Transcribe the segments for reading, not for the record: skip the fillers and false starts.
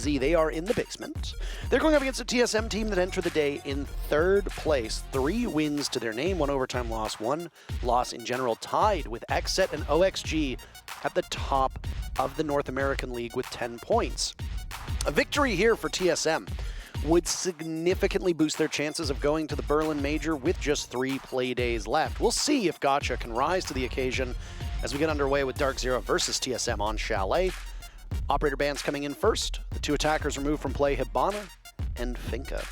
DZ. They are in the basement. They're going up against a TSM team that entered the day in 3rd place. 3 wins to their name, 1 overtime loss, 1 loss in general, tied with XSET and OXG at the top of the North American League with 10 points. A victory here for TSM would significantly boost their chances of going to the Berlin Major with just 3 play days left. We'll see if Gotcha can rise to the occasion as we get underway with DarkZero versus TSM on Chalet. Operator bans coming in first. The 2 attackers removed from play, Hibana and Finka.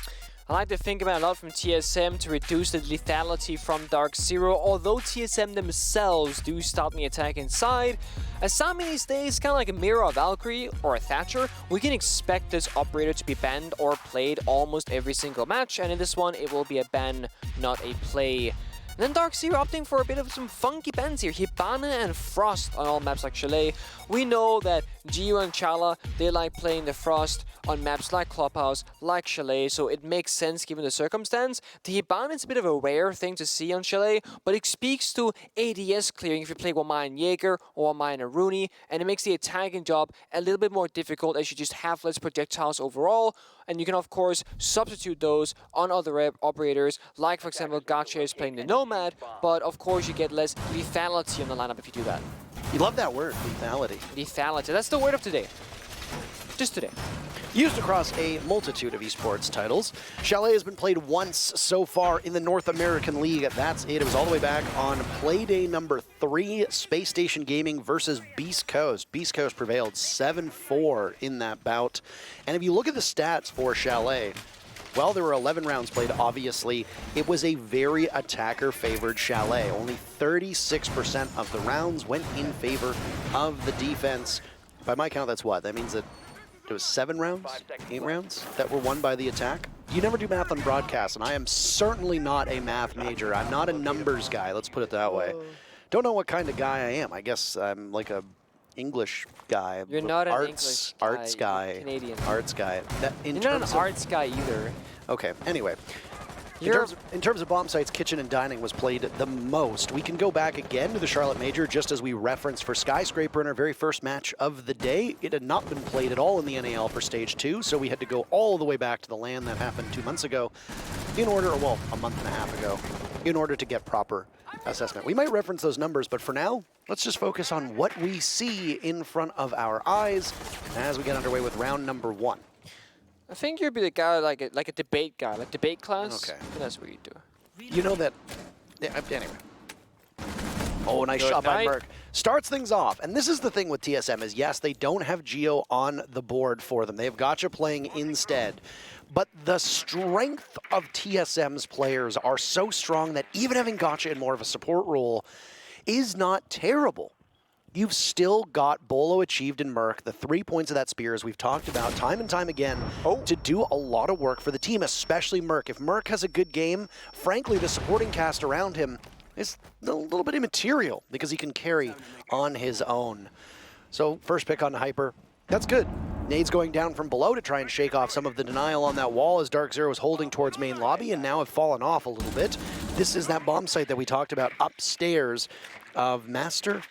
I like to think about a lot from TSM to reduce the lethality from DarkZero, although TSM themselves do start the attack inside. As Sami these days, kind of like a mirror of Valkyrie or a Thatcher, we can expect this operator to be banned or played almost every single match, and in this one it will be a ban, not a play. And then DarkZero opting for a bit of some funky bans here. Hibana and Frost on all maps like Chalet. We know that Gio and Chala, they like playing the Frost on maps like Clubhouse, like Chalet, so it makes sense given the circumstance. The Hibana is a bit of a rare thing to see on Chalet, but it speaks to ADS clearing if you play Wamai and Jaeger or Wamai and Rooney, and it makes the attacking job a little bit more difficult as you just have less projectiles overall, and you can of course substitute those on other operators, like for example Gotcha is playing the Nomad, but of course you get less lethality on the lineup if you do that. You love that word, lethality. Lethality, that's the word of today. Just today. Used across a multitude of esports titles. Chalet has been played once so far in the North American League. That's it. It was all the way back on Playday number 3, Space Station Gaming versus Beast Coast. Beast Coast prevailed 7-4 in that bout. And if you look at the stats for Chalet, well, there were 11 rounds played, obviously. It was a very attacker-favored Chalet. Only 36% of the rounds went in favor of the defense. By my count, that's what? That means that it was 7 rounds, 8 rounds that were won by the attack. You never do math on broadcast, and I am certainly not a math major. I'm not a numbers guy, let's put it that way. Don't know what kind of guy I am. I guess I'm like a English guy. You're not an English guy. Arts guy. Canadian. Arts guy. You're not an arts guy either. Okay, anyway. In terms of bomb sites, kitchen and dining was played the most. We can go back again to the Charlotte Major, just as we referenced for Skyscraper in our very first match of the day. It had not been played at all in the NAL for Stage 2, so we had to go all the way back to the LAN that happened 2 months ago, in order, well, a month and a half ago, in order to get proper assessment. We might reference those numbers, but for now, let's just focus on what we see in front of our eyes as we get underway with round number 1. I think you'd be the guy like a debate guy, like debate class. Okay. That's what you do. You know that. Yeah, anyway. Oh, nice shot by Merc. Starts things off, and this is the thing with TSM is yes, they don't have Geo on the board for them. They have Gotcha playing instead. But the strength of TSM's players are so strong that even having Gotcha in more of a support role is not terrible. You've still got Bolo achieved in Merc, the 3 points of that spear, as we've talked about time and time again, to do a lot of work for the team, especially Merc. If Merc has a good game, frankly, the supporting cast around him is a little bit immaterial because he can carry on his own. So first pick on Hyper, that's good. Nades going down from below to try and shake off some of the denial on that wall as DarkZero is holding towards main lobby and now have fallen off a little bit. This is that bomb site that we talked about upstairs of Master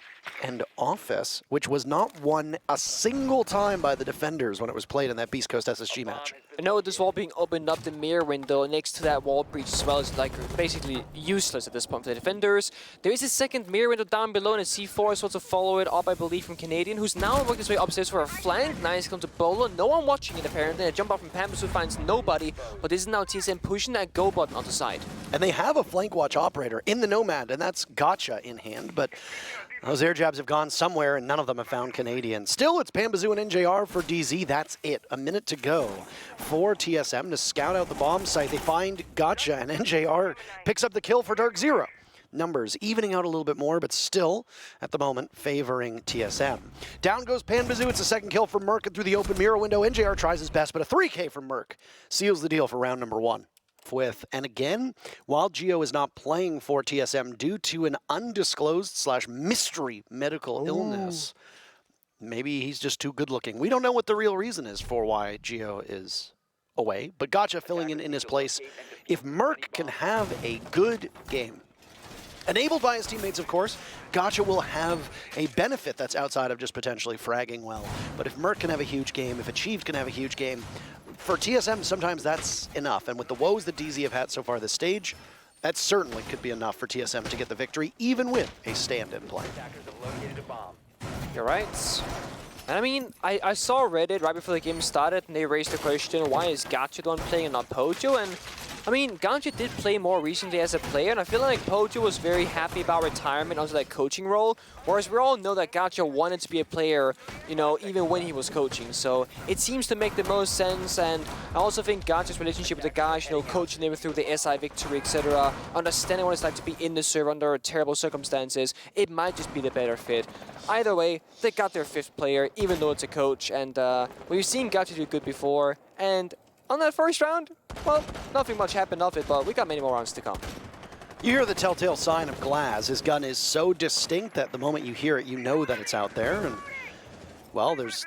and Office, which was not won a single time by the defenders when it was played in that Beast Coast SSG match. I know this wall being opened up, the mirror window next to that wall breach as well is like basically useless at this point for the defenders. There is a second mirror window down below and a C4 is also follow it up, I believe, from Canadian, who's now working his way upstairs for a flank. Nice kill to Bolo. No one watching it apparently. A jump out from Pampus who finds nobody, but this is now TSM pushing that go button on the side. And they have a flank watch operator in the Nomad, and that's Gotcha in hand, but those air jabs have gone somewhere, and none of them have found Canadian. Still, it's Pambazoo and NJR for DZ. That's it. A minute to go for TSM to scout out the bomb site. They find Gotcha, and NJR picks up the kill for DarkZero. Numbers evening out a little bit more, but still, at the moment, favoring TSM. Down goes Pambazoo. It's a second kill for Merc through the open mirror window. NJR tries his best, but a 3K from Merc seals the deal for round number 1. And again, while Geo is not playing for TSM due to an undisclosed / mystery medical illness, maybe he's just too good looking. We don't know what the real reason is for why Geo is away, but Gotcha filling in his place. If Merc can have a good game, Enabled by his teammates, of course, Gotcha will have a benefit that's outside of just potentially fragging well. But if Merc can have a huge game, if Achieved can have a huge game, for TSM, sometimes that's enough. And with the woes that DZ have had so far this stage, that certainly could be enough for TSM to get the victory, even with a stand-in play. You're right. And I mean, I saw Reddit right before the game started, and they raised the question, why is Gotcha the one playing and not Pojo? And I mean, Gotcha did play more recently as a player, and I feel like Pojo was very happy about retirement onto that coaching role, whereas we all know that Gotcha wanted to be a player, you know, even when he was coaching. So it seems to make the most sense, and I also think Gotcha's relationship with the guys, you know, coaching them through the SI victory, etc., understanding what it's like to be in the server under terrible circumstances, it might just be the better fit. Either way, they got their 5th player, even though it's a coach, and we've seen Gotcha do good before, and on that first round, well, nothing much happened of it, but we got many more rounds to come. You hear the telltale sign of Glaz. His gun is so distinct that the moment you hear it, you know that it's out there, and, well, there's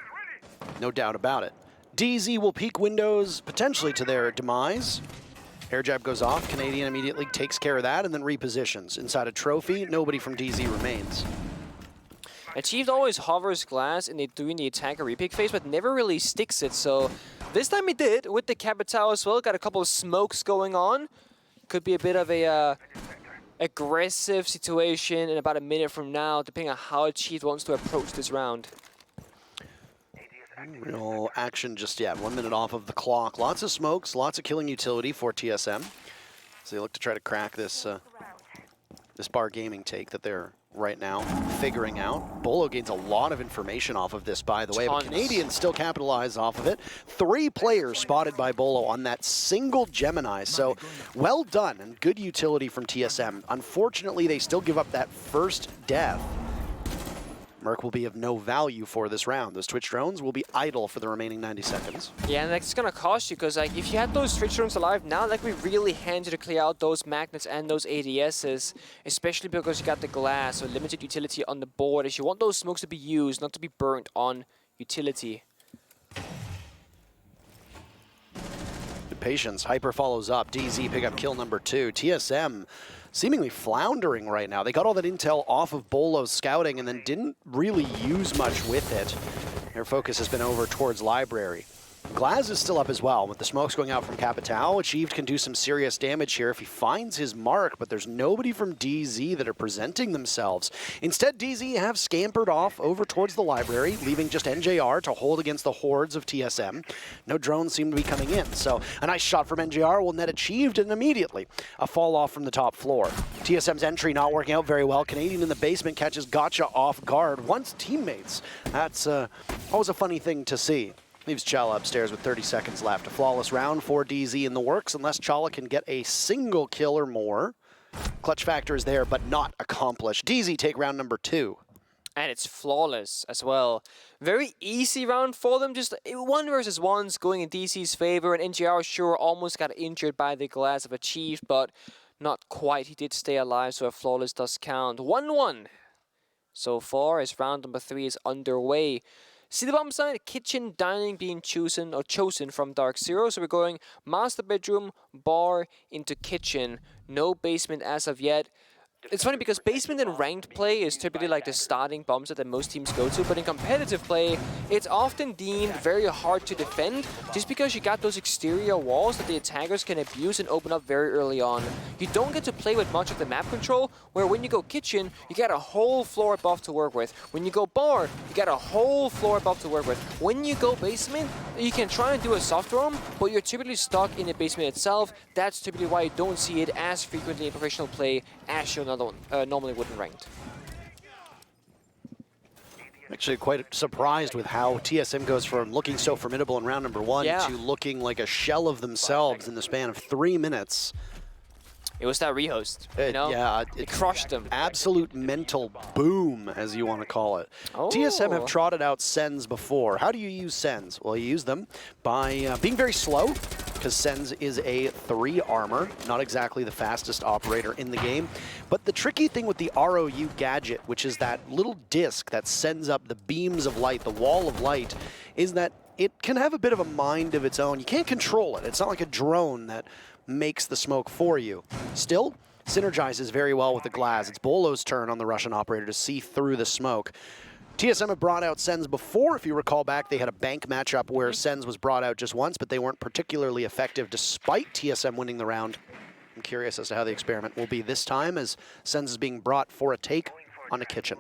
no doubt about it. DZ will peek windows, potentially to their demise. Air jab goes off, Canadian immediately takes care of that, and then repositions. Inside a trophy, nobody from DZ remains. Achieved always hovers Glass during the attacker repick phase, but never really sticks it, so this time he did, with the Capital as well. Got a couple of smokes going on. Could be a bit of a aggressive situation in about a minute from now, depending on how Achieved wants to approach this round. Real action just yet. 1 minute off of the clock. Lots of smokes, lots of killing utility for TSM. So they look to try to crack this this bar gaming take that they're right now figuring out. Bolo gains a lot of information off of this, by the way, but Canadians still capitalize off of it. 3 players spotted by Bolo on that single Gemini, so well done and good utility from TSM. Unfortunately, they still give up that first death. Merc will be of no value for this round. Those Twitch drones will be idle for the remaining 90 seconds. Yeah, and that's gonna cost you, because like if you had those Twitch drones alive now, like we really hand you to clear out those magnets and those ADSs, especially because you got the glass or limited utility on the board, as you want those smokes to be used, not to be burnt on utility. Good patience. Hyper follows up. DZ pick up kill number 2. TSM seemingly floundering right now. They got all that intel off of Bolo's scouting and then didn't really use much with it. Their focus has been over towards Library. Glaz is still up as well, with the smokes going out from Capital. Achieved can do some serious damage here if he finds his mark, but there's nobody from DZ that are presenting themselves. Instead, DZ have scampered off over towards the Library, leaving just NJR to hold against the hordes of TSM. No drones seem to be coming in, so a nice shot from NJR will net Achieved, and immediately a fall off from the top floor. TSM's entry not working out very well. Canadian in the basement catches Gotcha off guard. Once teammates. That's always a funny thing to see. Leaves Chala upstairs with 30 seconds left. A flawless round for DZ in the works, unless Chala can get a single kill or more. Clutch factor is there, but not accomplished. DZ take round number 2. And it's flawless as well. Very easy round for them. Just 1 versus 1's going in DC's favor, and NGR sure almost got injured by the glass of Achieved, but not quite. He did stay alive, so a flawless does count. 1-1 so far as round number 3 is underway. See the bottom side, kitchen, dining being chosen from DarkZero. So we're going master bedroom, bar, into kitchen. No basement as of yet. It's funny because basement in ranked play is typically like the starting bombs that most teams go to, but in competitive play, it's often deemed very hard to defend just because you got those exterior walls that the attackers can abuse and open up very early on. You don't get to play with much of the map control, where when you go kitchen, you get a whole floor above to work with. When you go bar, you get a whole floor above to work with. When you go basement, you can try and do a soft roam, but you're typically stuck in the basement itself. That's typically why you don't see it as frequently in professional play as you normally would in ranked. Actually quite surprised with how TSM goes from looking so formidable in round number 1 to looking like a shell of themselves in the span of 3 minutes. It was that rehost, you know? Yeah, it crushed them. Absolute mental boom, as you want to call it. Oh. TSM have trotted out Sens before. How do you use Sens? Well, you use them by being very slow, because Sens is a 3 armor, not exactly the fastest operator in the game. But the tricky thing with the ROU gadget, which is that little disc that sends up the beams of light, the wall of light, is that it can have a bit of a mind of its own. You can't control it. It's not like a drone that makes the smoke for you. Still, synergizes very well with the Glaz. It's Bolo's turn on the Russian operator to see through the smoke. TSM have brought out Sens before. If you recall back, they had a bank matchup where Sens was brought out just once, but they weren't particularly effective despite TSM winning the round. I'm curious as to how the experiment will be this time as Sens is being brought for a take on a kitchen.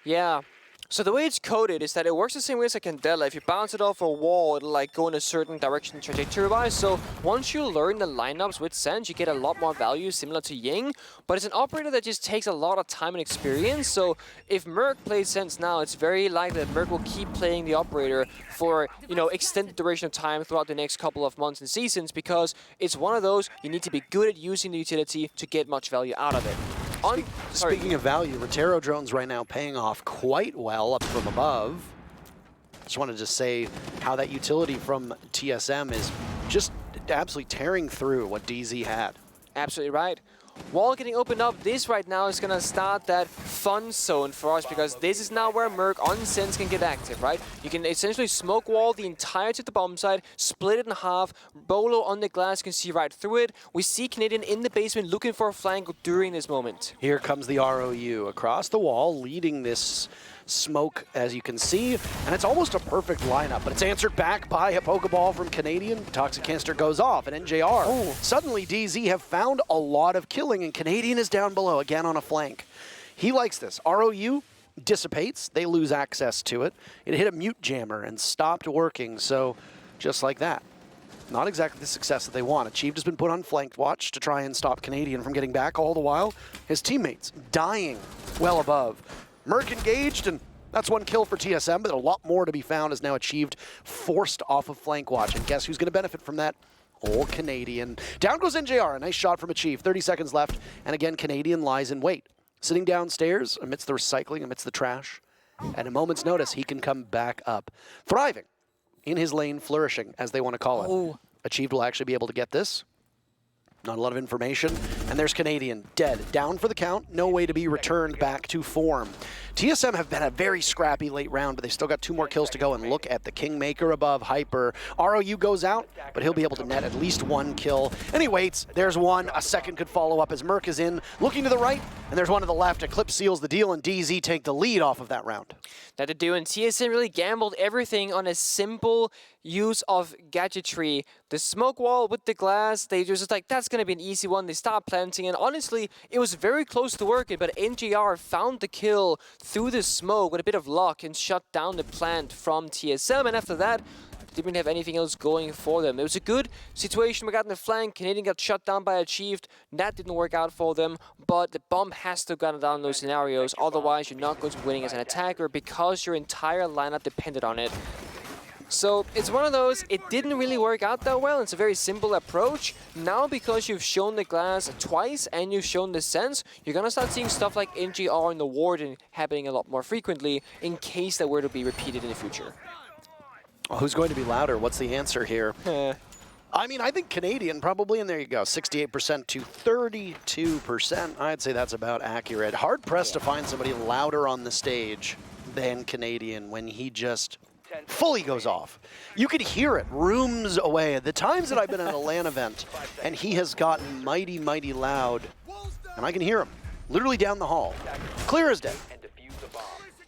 Yeah. So the way it's coded is that it works the same way as a Candela. If you bounce it off a wall, it'll like go in a certain direction trajectory-wise. So once you learn the lineups with Sens, you get a lot more value similar to Ying. But it's an operator that just takes a lot of time and experience. So if Merc plays Sens now, it's very likely that Merc will keep playing the operator for, you know, extended duration of time throughout the next couple of months and seasons, because it's one of those you need to be good at using the utility to get much value out of it. Speaking of value, Rotero drones right now paying off quite well up from above. Just wanted to say how that utility from TSM is just absolutely tearing through what DZ had. Absolutely right. Wall getting opened up, this right now is going to start that fun zone for us, because this is now where Merc on Sens can get active, right? You can essentially smoke wall the entirety of the bomb site, split it in half. Bolo on the glass can see right through it. We see Canadian in the basement looking for a flank during this moment. Here comes the ROU across the wall, leading this smoke, as you can see, and it's almost a perfect lineup, but it's answered back by a Pokeball from Canadian. Toxic Canister goes off, and NJR. Suddenly, DZ have found a lot of killing, and Canadian is down below, again on a flank. He likes this. ROU dissipates. They lose access to it. It hit a mute jammer and stopped working, so just like that. Not exactly the success that they want. Achieved has been put on flanked watch to try and stop Canadian from getting back, all the while his teammates dying well above. Merc engaged, and that's one kill for TSM, but a lot more to be found is now Achieved, forced off of flank watch. And guess who's going to benefit from that? Old Canadian. Down goes NJR, a nice shot from Achieved. 30 seconds left, and again, Canadian lies in wait. Sitting downstairs amidst the recycling, amidst the trash. At a moment's notice, he can come back up. Thriving in his lane, flourishing, as they want to call it. Achieved will actually be able to get this. Not a lot of information. And there's Canadian, dead. Down for the count, no way to be returned back to form. TSM have been a very scrappy late round, but they still got 2 more kills to go, and look at the Kingmaker above, Hyper. ROU goes out, but he'll be able to net at least 1 kill. And he waits, there's one, a second could follow up as Merc is in, looking to the right, and there's one to the left. Eclipse seals the deal, and DZ take the lead off of that round. That to do, and TSM really gambled everything on a simple use of gadgetry. The smoke wall with the glass, they just like, that's going to be an easy one. They stopped planting, and honestly, it was very close to working, but NGR found the kill through the smoke with a bit of luck and shut down the plant from TSM, and after that, they didn't have anything else going for them. It was a good situation. We got in the flank. Canadian got shut down by Achieved. That didn't work out for them, but the bomb has to have gotten down in those scenarios. Otherwise, you're not going to be winning as an attacker because your entire lineup depended on it. So it's one of those, it didn't really work out that well. It's a very simple approach. Now, because you've shown the glass twice and you've shown the Sens, you're going to start seeing stuff like NGR and the Warden happening a lot more frequently in case that were to be repeated in the future. Well, who's going to be louder? What's the answer here? I mean, I think Canadian probably, and there you go, 68% to 32%. I'd say that's about accurate. Hard pressed to find somebody louder on the stage than Canadian when he just fully goes off. You could hear it rooms away. The times that I've been at a LAN event and he has gotten mighty, mighty loud, and I can hear him literally down the hall. Clear as day.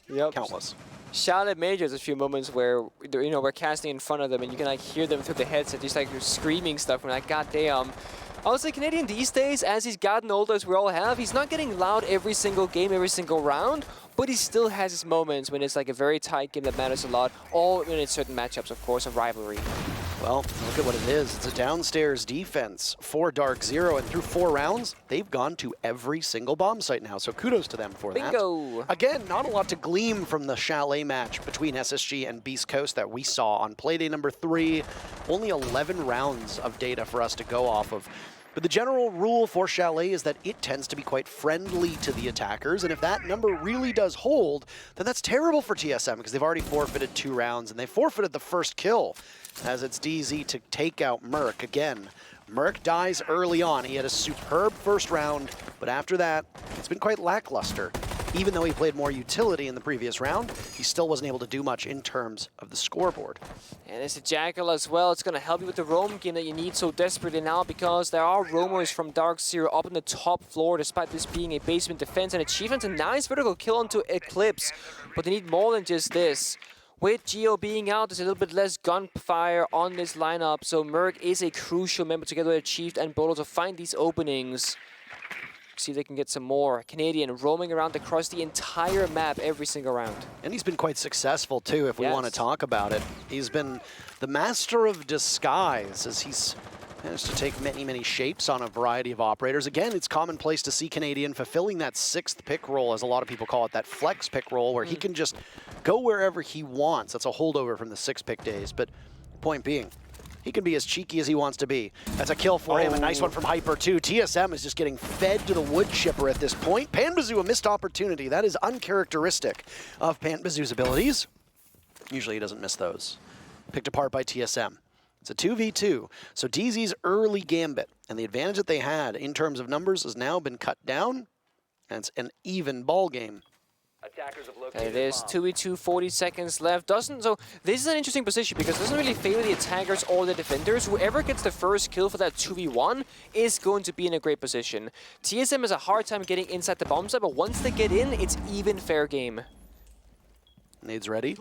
Yep. Countless. Charlotte Majors a few moments where, you know, we're casting in front of them and you can like hear them through the headset, just like screaming stuff. And like, goddamn. Honestly, Canadian these days, as he's gotten older, as we all have, he's not getting loud every single game, every single round, but he still has his moments when it's like a very tight game that matters a lot, or when it's certain matchups, of course, of rivalry. Well, look at what it is. It's a downstairs defense for DarkZero, and through 4 rounds, they've gone to every single bomb site now, so kudos to them for that. Bingo! Again, not a lot to glean from the Chalet match between SSG and Beast Coast that we saw on Playday number 3. Only 11 rounds of data for us to go off of. But the general rule for Chalet is that it tends to be quite friendly to the attackers, and if that number really does hold, then that's terrible for TSM because they've already forfeited 2 rounds, and they forfeited the first kill as it's DZ to take out Merc. Again, Merc dies early on. He had a superb first round, but after that, it's been quite lackluster. even though he played more utility in the previous round, he still wasn't able to do much in terms of the scoreboard. And it's a Jackal as well. It's going to help you with the roam game that you need so desperately now, because there are roamers from DarkZero up on the top floor, despite this being a basement defense and achievement. A nice vertical kill onto Eclipse, but they need more than just this. With Geo being out, there's a little bit less gunfire on this lineup, so Merc is a crucial member together with Chief and Bolo to find these openings. See if they can get some more. Canadian roaming around across the entire map every single round. And he's been quite successful too, if we want to talk about it. He's been the master of disguise, as he's managed to take many, many shapes on a variety of operators. Again, it's commonplace to see Canadian fulfilling that 6th pick role, as a lot of people call it, that flex pick role, where he can just go wherever he wants. That's a holdover from the 6 pick days, but point being, he can be as cheeky as he wants to be. That's a kill for him. A nice one from Hyper, too. TSM is just getting fed to the wood chipper at this point. Panbazoo, a missed opportunity. That is uncharacteristic of Panbazoo's abilities. Usually he doesn't miss those. Picked apart by TSM. It's a 2v2. So DZ's early gambit and the advantage that they had in terms of numbers has now been cut down, and it's an even ball game. And it is 2v2, 40 seconds left. So this is an interesting position because it doesn't really favor the attackers or the defenders. Whoever gets the first kill for that 2v1 is going to be in a great position. TSM has a hard time getting inside the bomb site, but once they get in, it's even fair game. Nades ready,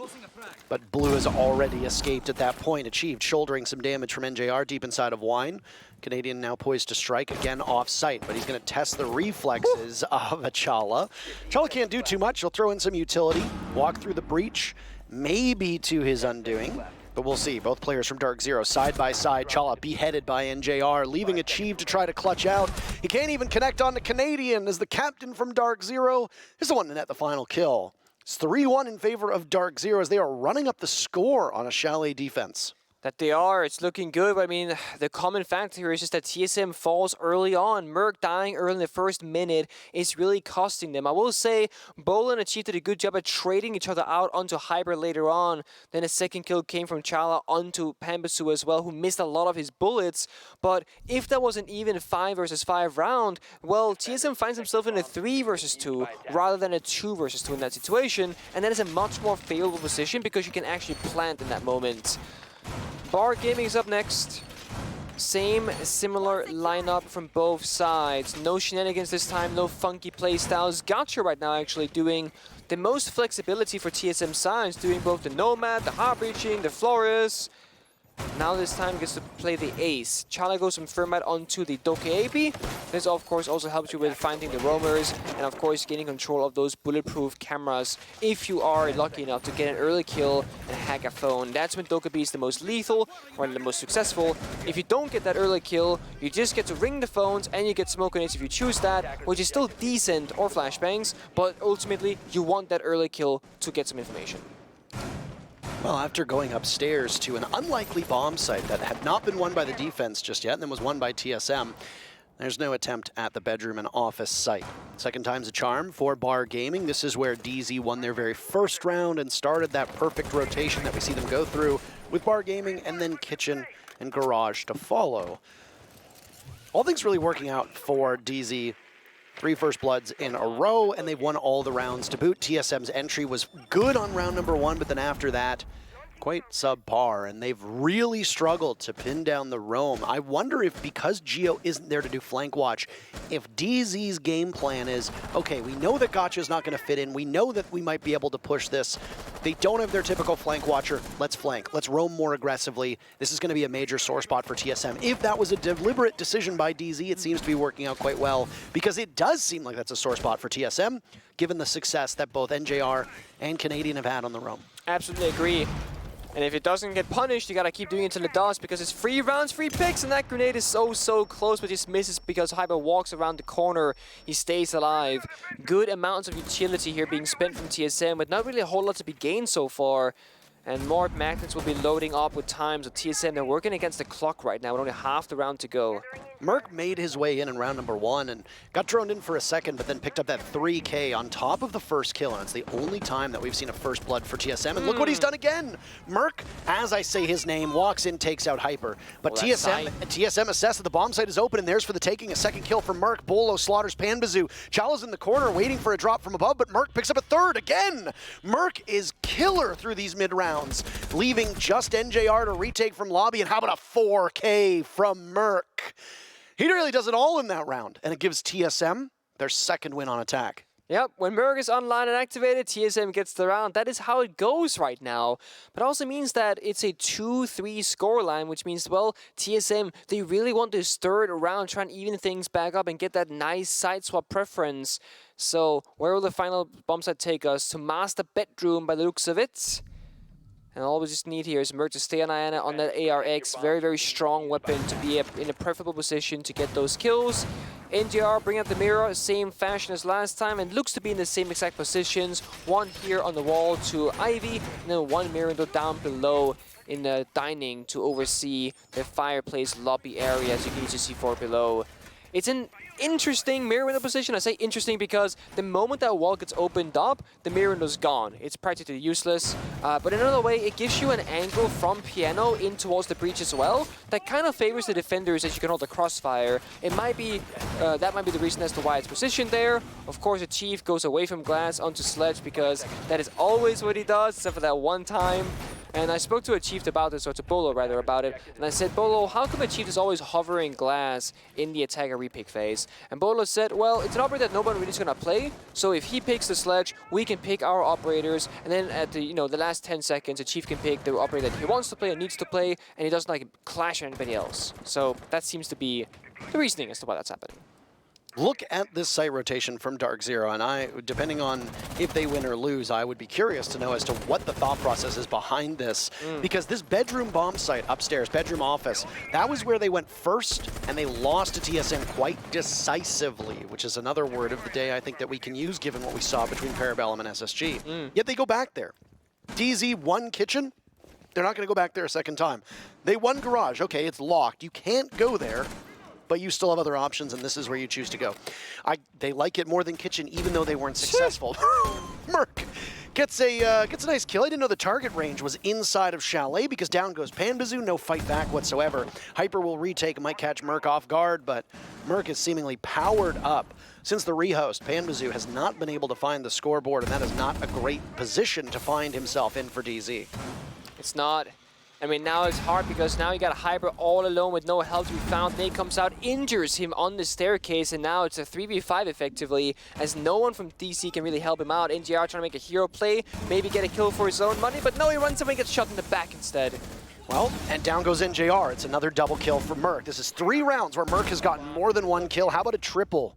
but Blue has already escaped at that point, achieved shouldering some damage from NJR deep inside of Wine. Canadian now poised to strike again off-site, but he's going to test the reflexes of Achala. Achala can't do too much. He'll throw in some utility, walk through the breach, maybe to his undoing, but we'll see. Both players from DarkZero side by side. Achala beheaded by NJR, leaving Achieve to try to clutch out. He can't even connect on to Canadian, as the captain from DarkZero is the one to net the final kill. It's 3-1 in favor of DarkZero as they are running up the score on a Chalet defense. That they are. It's looking good. But I mean, the common factor here is just that TSM falls early on. Merc dying early in the first minute is really costing them. I will say, Bolo and Achieve did a good job at trading each other out onto Hyper later on. Then a second kill came from Chala onto Panbazoo as well, who missed a lot of his bullets. But if that was an even 5 versus 5 round, well, TSM finds himself in a 3 versus 2 rather than a 2 versus 2 in that situation. And that is a much more favorable position because you can actually plant in that moment. Bar Gaming is up next. Similar lineup from both sides. No shenanigans this time, no funky playstyles. Gotcha right now actually doing the most flexibility for TSM sides, doing both the Nomad, the hard breaching, the Flores. Now this time gets to play the Ace. Chala goes from Fermat onto the Dokeabi. This of course also helps you with finding the roamers and of course gaining control of those bulletproof cameras if you are lucky enough to get an early kill and hack a phone. That's when Dokeabi is the most lethal or the most successful. If you don't get that early kill, you just get to ring the phones and you get smoke grenades if you choose that, which is still decent, or flashbangs, but ultimately you want that early kill to get some information. Well, after going upstairs to an unlikely bomb site that had not been won by the defense just yet and then was won by TSM, there's no attempt at the bedroom and office site. Second time's a charm for Bar Gaming. This is where DZ won their very first round and started that perfect rotation that we see them go through with Bar Gaming and then Kitchen and Garage to follow. All things really working out for DZ. 3 first bloods in a row, and they've won all the rounds to boot. TSM's entry was good on round number 1, but then after that, quite subpar, and they've really struggled to pin down the roam. I wonder if, because Geo isn't there to do flank watch, if DZ's game plan is, okay, we know that Gotcha's not going to fit in, we know that we might be able to push this, they don't have their typical flank watcher, let's flank, let's roam more aggressively. This is going to be a major sore spot for TSM. If that was a deliberate decision by DZ, it seems to be working out quite well, because it does seem like that's a sore spot for TSM, given the success that both NJR and Canadian have had on the roam. Absolutely agree. And if it doesn't get punished, you gotta keep doing it until it does, because it's 3 rounds, 3 picks, and that grenade is so close, but just misses because Hyper walks around the corner. He stays alive. Good amounts of utility here being spent from TSM, but not really a whole lot to be gained so far. And more magnets will be loading up with time, so TSM, they're working against the clock right now with only half the round to go. Merc made his way in round number 1 and got droned in for a second, but then picked up that 3K on top of the first kill, and it's the only time that we've seen a first blood for TSM, and look what he's done again! Merc, as I say his name, walks in, takes out Hyper, but TSM assess that the bomb site is open, and there's for the taking a second kill from Merc. Bolo slaughters Panbazoo. Chala's in the corner waiting for a drop from above, but Merc picks up a third again! Merc is killer through these mid-rounds, leaving just NJR to retake from lobby, and how about a 4K from Merc? He really does it all in that round, and it gives TSM their second win on attack. Yep, when Merc is online and activated, TSM gets the round. That is how it goes right now. But it also means that it's a 2-3 scoreline, which means, well, TSM, they really want this third round, try and even things back up and get that nice side swap preference. So where will the final bomb site take us? To Master Bedroom by the looks of it. And all we just need here is Merc to stay on Iana on that ARX. Very, very strong weapon to be in a preferable position to get those kills. NGR bring out the mirror, same fashion as last time, and looks to be in the same exact positions. One here on the wall to Ivy, and then one mirror down below in the dining to oversee the fireplace lobby area, as you can easily see below. It's an interesting mirror window position. I say interesting because the moment that wall gets opened up, the mirror window's gone. It's practically useless. But in another way, it gives you an angle from piano in towards the breach as well. That kind of favors the defenders as you can hold the crossfire. It might be that might be the reason as to why it's positioned there. Of course, the Chief goes away from glass onto Sledge because that is always what he does, except for that one time. And I spoke to a Chief about this, or to Bolo rather, about it. And I said, Bolo, how come a Chief is always hovering glass in the attacker repick phase? And Bolo said, well, it's an operator that nobody really is going to play. So if he picks the Sledge, we can pick our operators. And then at the the last 10 seconds, a Chief can pick the operator that he wants to play and needs to play. And he doesn't like clash with anybody else. So that seems to be the reasoning as to why that's happening. Look at this site rotation from DarkZero, and depending on if they win or lose, I would be curious to know as to what the thought process is behind this. Because this bedroom bomb site upstairs, bedroom office, that was where they went first, and they lost to TSM quite decisively, which is another word of the day I think that we can use given what we saw between Parabellum and SSG. Yet they go back there. DZ won kitchen. They're not going to go back there a second time. They won garage. Okay, it's locked. You can't go there, but you still have other options, and this is where you choose to go. They like it more than kitchen, even though they weren't successful. Merc gets a nice kill. I didn't know the target range was inside of Chalet because down goes Panbazoo, no fight back whatsoever. Hyper will retake, might catch Merc off guard, but Merc is seemingly powered up. Since the rehost, Panbazoo has not been able to find the scoreboard, and that is not a great position to find himself in for DZ. It's not. I mean, now it's hard because now you got Hyper all alone with no help to be found. Nate comes out, injures him on the staircase, and now it's a 3v5 effectively, as no one from DC can really help him out. NGR trying to make a hero play, maybe get a kill for his own money, but no, he runs away and gets shot in the back instead. Well, and down goes NJR. It's another double kill for Merc. This is 3 rounds where Merc has gotten more than 1 kill. How about a triple?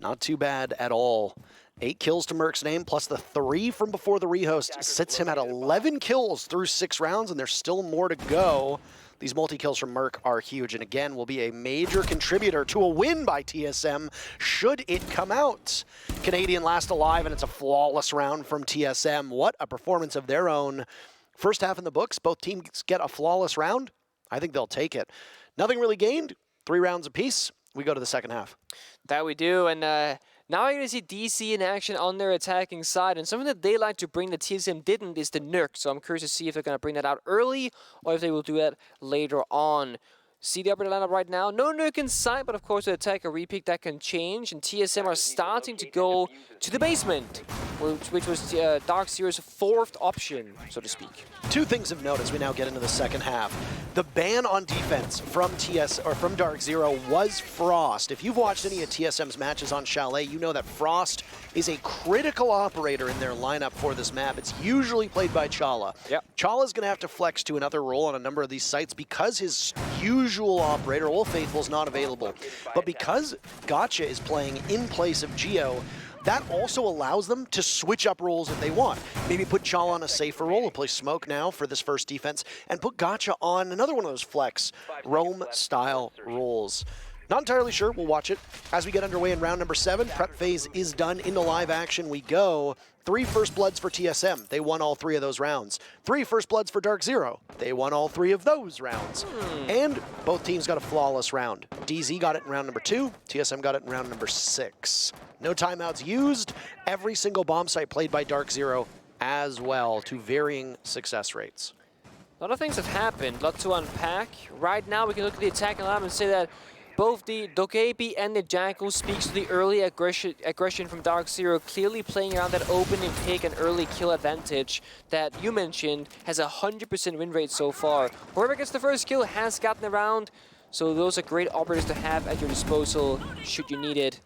Not too bad at all. 8 kills to Merc's name, plus the 3 from before the rehost sits him at 11 kills through 6 rounds, and there's still more to go. These multi-kills from Merc are huge, and again, will be a major contributor to a win by TSM, should it come out. Canadian last alive, and it's a flawless round from TSM. What a performance of their own. First half in the books, both teams get a flawless round. I think they'll take it. Nothing really gained, 3 rounds apiece. We go to the second half. That we do, and now you're going to see DC in action on their attacking side, and something that they like to bring that TSM didn't is the Nuke, so I'm curious to see if they're going to bring that out early or if they will do that later on. See the operator lineup right now. No Nuke in sight, but of course the attacker repick that can change, and TSM are starting to go to the basement, which was DarkZero's 4th option, so to speak. 2 things of note as we now get into the second half. The ban on defense from DarkZero was Frost. If you've watched any of TSM's matches on Chalet, you know that Frost is a critical operator in their lineup for this map. It's usually played by Chala. Yep. Chala's going to have to flex to another role on a number of these sites because his usual operator, Old Faithful, is not available. But because Gotcha is playing in place of Geo, that also allows them to switch up roles if they want. Maybe put Chala on a safer role, he'll play Smoke now for this first defense, and put Gotcha on another one of those flex, roam-style roles. Not entirely sure. We'll watch it as we get underway in round number 7. Prep phase is done. Into live action we go. 3 First Bloods for TSM. They won all 3 of those rounds. 3 First Bloods for DarkZero. They won all 3 of those rounds. And both teams got a flawless round. DZ got it in round number 2. TSM got it in round number 6. No timeouts used. Every single bomb site played by DarkZero as well, to varying success rates. A lot of things have happened, a lot to unpack. Right now we can look at the attacking lineup and say that both the Dokebi and the Jackal speaks to the early aggression from DarkZero, clearly playing around that opening pick and early kill advantage that you mentioned has a 100% win rate so far. Whoever gets the first kill has gotten around, so those are great operators to have at your disposal should you need it.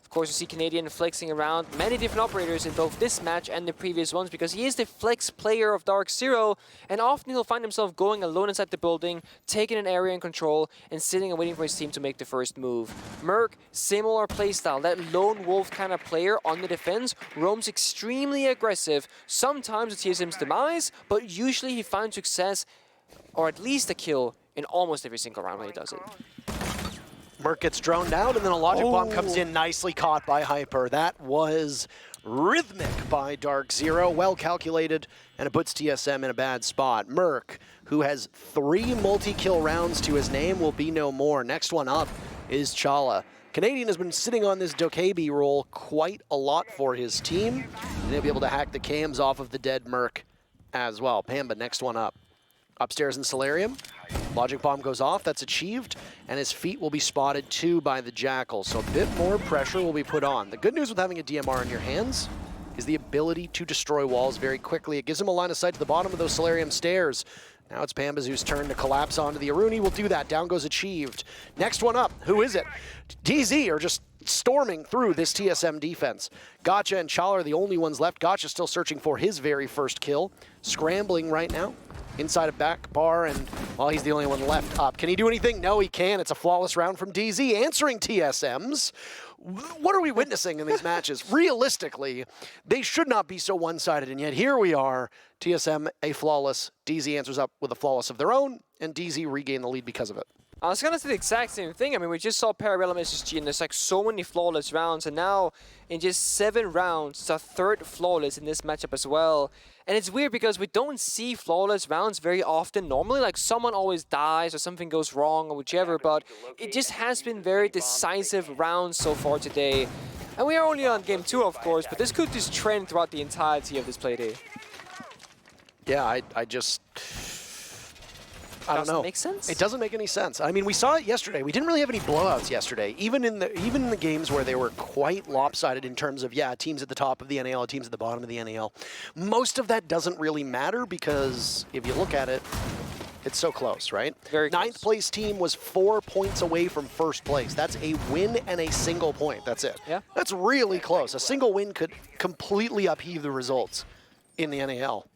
Of course, you see Canadian flexing around many different operators in both this match and the previous ones because he is the flex player of DarkZero, and often he'll find himself going alone inside the building, taking an area in control, and sitting and waiting for his team to make the first move. Merc, similar playstyle, that lone wolf kind of player on the defense, roams extremely aggressive, sometimes to TSM's demise, but usually he finds success, or at least a kill, in almost every single round when he does it. Merc gets droned out, and then a logic bomb comes in, nicely caught by Hyper. That was rhythmic by DarkZero, well calculated, and it puts TSM in a bad spot. Merc, who has 3 multi-kill rounds to his name, will be no more. Next one up is Chala. Canadian has been sitting on this Dokebi role quite a lot for his team, and he'll be able to hack the cams off of the dead Merc as well. Pamba, next one up. Upstairs in Solarium, logic bomb goes off, that's achieved, and his feet will be spotted too by the Jackal, so a bit more pressure will be put on. The good news with having a DMR in your hands is the ability to destroy walls very quickly. It gives him a line of sight to the bottom of those Solarium stairs. Now it's Pambazu's turn to collapse onto the Aruni. Will do that. Down goes achieved. Next one up. Who is it? DZ are just storming through this TSM defense. Gotcha and Chala are the only ones left. Gotcha still searching for his very first kill. Scrambling right now inside a back bar, and, well, he's the only one left up. Can he do anything? No, he can. It's a flawless round from DZ, answering TSM's. What are we witnessing in these matches? Realistically, they should not be so one-sided, and yet here we are. TSM, a flawless. DZ answers up with a flawless of their own, and DZ regain the lead because of it. I was going to say the exact same thing. I mean, we just saw Parabellum SSG, and there's like so many flawless rounds, and now in just 7 rounds, it's our 3rd flawless in this matchup as well. And it's weird because we don't see flawless rounds very often. Normally, like, someone always dies or something goes wrong or whichever, but it just has been very decisive rounds so far today. And we are only on game 2, of course, but this could just trend throughout the entirety of this Playday. Yeah, I don't know. Doesn't make sense? It doesn't make any sense. I mean, we saw it yesterday. We didn't really have any blowouts yesterday. Even in the games where they were quite lopsided in terms of, yeah, teams at the top of the NAL, teams at the bottom of the NAL. Most of that doesn't really matter because if you look at it, it's so close, right? Very close. 9th place team was 4 points away from 1st place. That's a win and a single point. That's it. Yeah. That's really close. A single win could completely upheave the results in the NAL.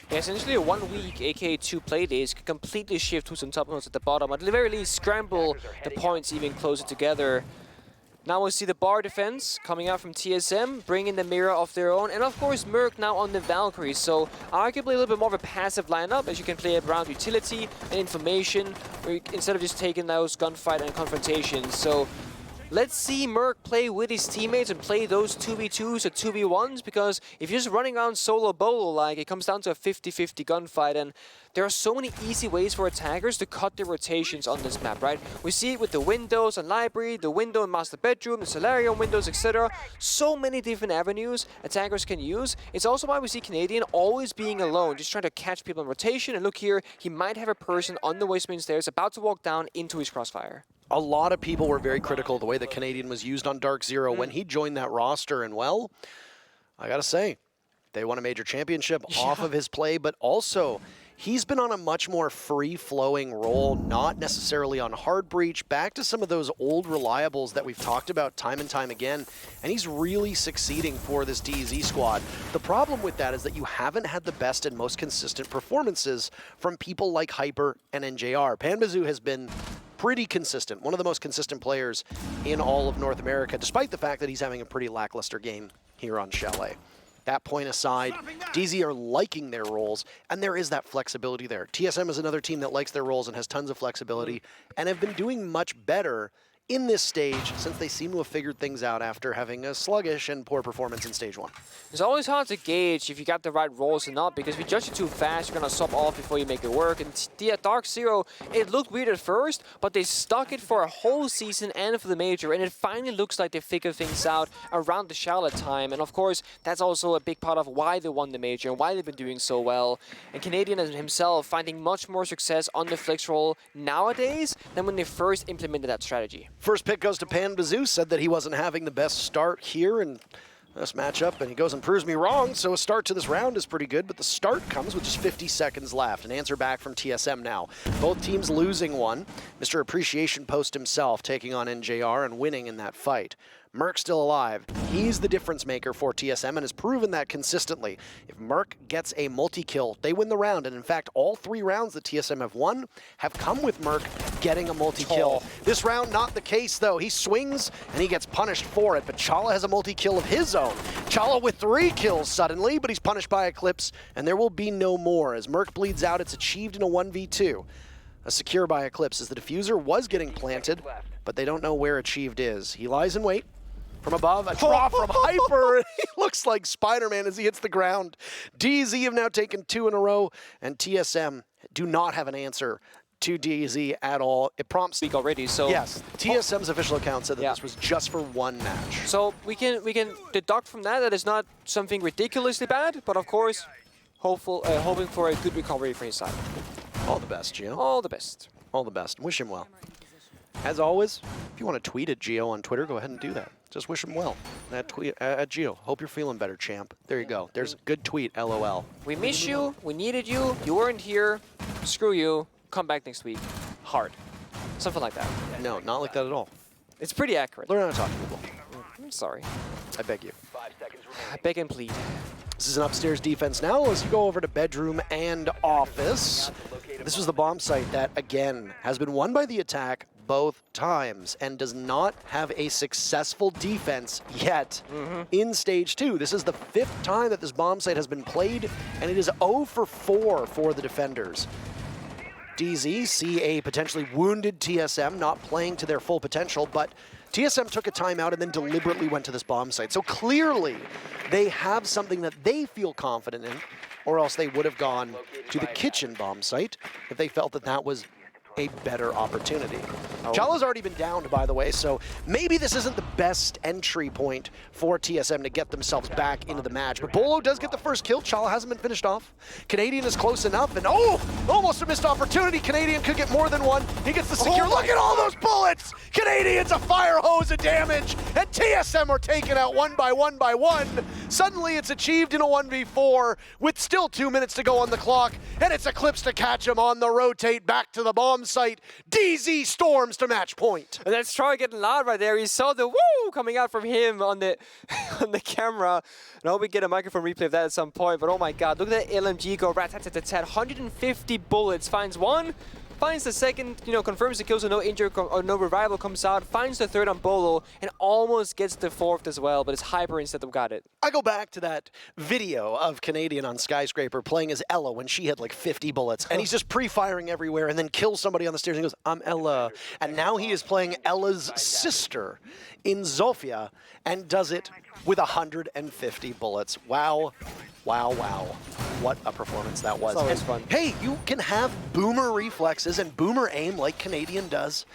Yeah, essentially a 1 week, aka 2 play days, can completely shift who's on top and who's at the bottom. At the very least, scramble the points even closer together. Now we'll see the bar defense coming out from TSM, bringing the mirror of their own, and of course Merc now on the Valkyrie. So arguably a little bit more of a passive lineup, as you can play around utility and information, instead of just taking those gunfight and confrontations. So let's see Merc play with his teammates and play those 2v2s or 2v1s, because if you're just running around solo bolo, like, it comes down to a 50-50 gunfight, and there are so many easy ways for attackers to cut their rotations on this map, right? We see it with the windows and library, the window and master bedroom, the Solarium windows, etc. So many different avenues attackers can use. It's also why we see Canadian always being alone, just trying to catch people in rotation, and look here, he might have a person on the west main stairs about to walk down into his crossfire. A lot of people were very critical of the way that Canadian was used on DarkZero when he joined that roster, and, well, I gotta say, they won a major championship off of his play, but also he's been on a much more free-flowing role, not necessarily on hard breach, back to some of those old reliables that we've talked about time and time again, and he's really succeeding for this DZ squad. The problem with that is that you haven't had the best and most consistent performances from people like Hyper and NJR. Pambazu has been pretty consistent, one of the most consistent players in all of North America, despite the fact that he's having a pretty lackluster game here on Chalet. That point aside, DZ are liking their roles, and there is that flexibility there. TSM is another team that likes their roles and has tons of flexibility, and have been doing much better in this stage, since they seem to have figured things out after having a sluggish and poor performance in stage 1. It's always hard to gauge if you got the right rolls or not, because if you judge it too fast, you're going to sub off before you make it work. And DarkZero, it looked weird at first, but they stuck it for a whole season and for the major, and it finally looks like they figured things out around the Charlotte time. And of course, that's also a big part of why they won the major and why they've been doing so well. And Canadian himself finding much more success on the flex roll nowadays than when they first implemented that strategy. First pick goes to Pan Bazoo, said that he wasn't having the best start here in this matchup, and he goes and proves me wrong, so a start to this round is pretty good, but the start comes with just 50 seconds left. An answer back from TSM now. Both teams losing one. Mr. Appreciation Post himself taking on NJR and winning in that fight. Merc still alive. He's the difference maker for TSM and has proven that consistently. If Merc gets a multi-kill, they win the round. And in fact, all 3 rounds that TSM have won have come with Merc getting a multi-kill. This round, not the case though. He swings and he gets punished for it, but Chala has a multi-kill of his own. Chala with 3 kills suddenly, but he's punished by Eclipse, and there will be no more. As Merc bleeds out, it's achieved in a 1v2. A secure by Eclipse as the diffuser was getting planted, but they don't know where achieved is. He lies in wait. From above, a drop from Hyper. He looks like Spider-Man as he hits the ground. DZ have now taken 2 in a row, and TSM do not have an answer to DZ at all. It prompts Speak already, so yes, TSM's official account said that this was just for 1 match. So we can deduct from that it's not something ridiculously bad, but of course, hoping for a good recovery for his side. All the best, Gio. All the best. All the best. Wish him well. As always, if you want to tweet at Gio on Twitter, go ahead and do that. Just wish him well. At Gio. Hope you're feeling better, champ. There you go. There's a good tweet, LOL. We miss you. We needed you. You weren't here. Screw you. Come back next week. Hard. Something like that. No, not like that at all. It's pretty accurate. Learn how to talk to people. I'm sorry. I beg you. I beg and plead. This is an upstairs defense now as you go over to bedroom and office. This was the bomb site that, again, has been won by the attack both times and does not have a successful defense yet in stage 2. This is the 5th time that this bomb site has been played, and it is 0 for 4 for the defenders. DZ see a potentially wounded TSM not playing to their full potential, but TSM took a timeout and then deliberately went to this bomb site. So clearly they have something that they feel confident in, or else they would have gone to the kitchen bomb site if they felt that that was a better opportunity. Chala's already been downed, by the way, so maybe this isn't the best entry point for TSM to get themselves back into the match. But Bolo does get the first kill. Chala hasn't been finished off. Canadian is close enough, and oh, almost a missed opportunity. Canadian could get more than one. He gets the secure. Look at all those bullets! Canadian's a fire hose of damage, and TSM are taken out one by one by one. Suddenly it's achieved in a 1v4 with still 2 minutes to go on the clock, and it's Eclipse to catch him on the rotate back to the bomb site. DZ storms to match point. And that's Troy getting loud right there. He saw the woo coming out from him on the on the camera. And I hope we get a microphone replay of that at some point. But oh my god, look at that LMG go rat-tat-tat-tat. 150 bullets, finds one, finds the second, confirms the kill so no injury or no revival comes out, finds the third on Bolo, and almost gets the 4th as well, but it's Hyper instead that got it. I go back to that video of Canadian on Skyscraper playing as Ella when she had like 50 bullets, and he's just pre-firing everywhere and then kills somebody on the stairs and he goes, I'm Ella. And now he is playing Ella's sister in Zofia and does it with 150 bullets. Wow. Wow, wow. What a performance that was. It's always fun. Hey, you can have boomer reflexes and boomer aim like Canadian does,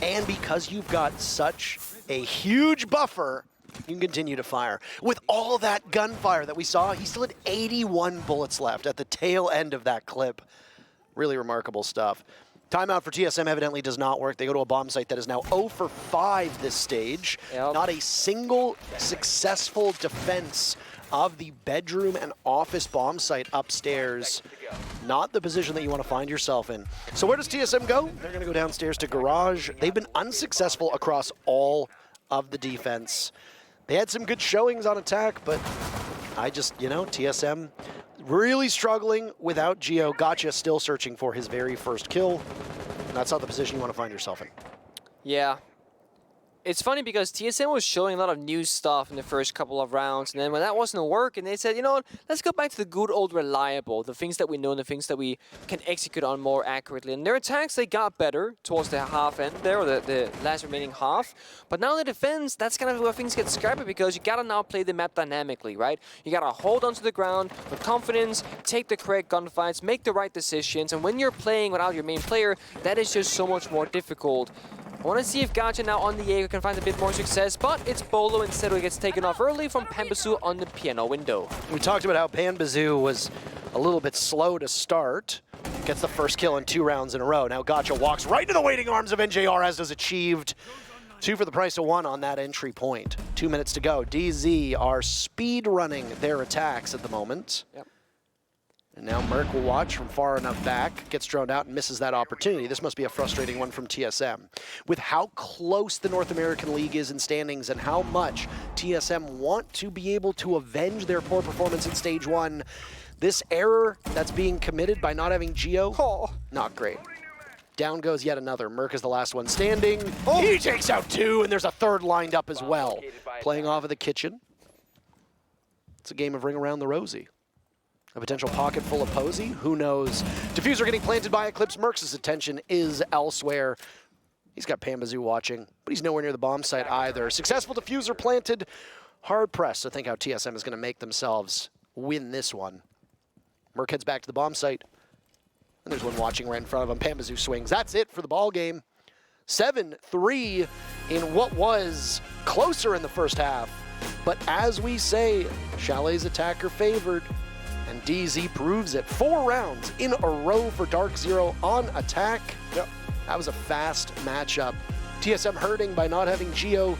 and because you've got such a huge buffer, you can continue to fire. With all that gunfire that we saw, he still had 81 bullets left at the tail end of that clip. Really remarkable stuff. Timeout for TSM evidently does not work. They go to a bomb site that is now 0 for 5 this stage. Yep. Not a single successful defense of the bedroom and office bomb site upstairs. Not the position that you want to find yourself in. So where does TSM go? They're going to go downstairs to Garage. They've been unsuccessful across all of the defense. They had some good showings on attack, but TSM really struggling without Gio. Gotcha still searching for his very first kill. And that's not the position you want to find yourself in. Yeah. It's funny because TSM was showing a lot of new stuff in the first couple of rounds, and then when that wasn't working, they said, you know what, let's go back to the good old reliable, the things that we know and the things that we can execute on more accurately. And their attacks, they got better towards the half end there, or the last remaining half. But now the defense, that's kind of where things get scrappy because you gotta now play the map dynamically, right? You gotta hold onto the ground with confidence, take the correct gunfights, make the right decisions, and when you're playing without your main player, that is just so much more difficult. I want to see if Gacha now on the Jaeger can find a bit more success, but it's Bolo instead who gets taken off early from Pambasu on the piano window. We talked about how Pambasu was a little bit slow to start. Gets the first kill in 2 rounds in a row. Now Gacha walks right into the waiting arms of NJR as has achieved 2 for the price of 1 on that entry point. 2 minutes to go. DZ are speed running their attacks at the moment. Yep. And now Merc will watch from far enough back, gets droned out and misses that opportunity. This must be a frustrating one from TSM. With how close the North American League is in standings and how much TSM want to be able to avenge their poor performance in Stage 1, this error that's being committed by not having Geo, not great. Down goes yet another. Merc is the last one standing. He takes out 2, and there's a third lined up as well. Playing off of the kitchen. It's a game of Ring Around the Rosie. A potential pocket full of Posey, who knows? Diffuser getting planted by Eclipse. Mercs' attention is elsewhere. He's got Pambasu watching, but he's nowhere near the bomb site either. Successful diffuser planted. Hard pressed to think how TSM is going to make themselves win this one. Merc heads back to the bomb site. And there's one watching right in front of him. Pambasu swings. That's it for the ball game. 7-3 in what was closer in the first half. But as we say, Chalet's attacker favored. And DZ proves it. 4 rounds in a row for DarkZero on attack. Yep. That was a fast matchup. TSM hurting by not having Geo.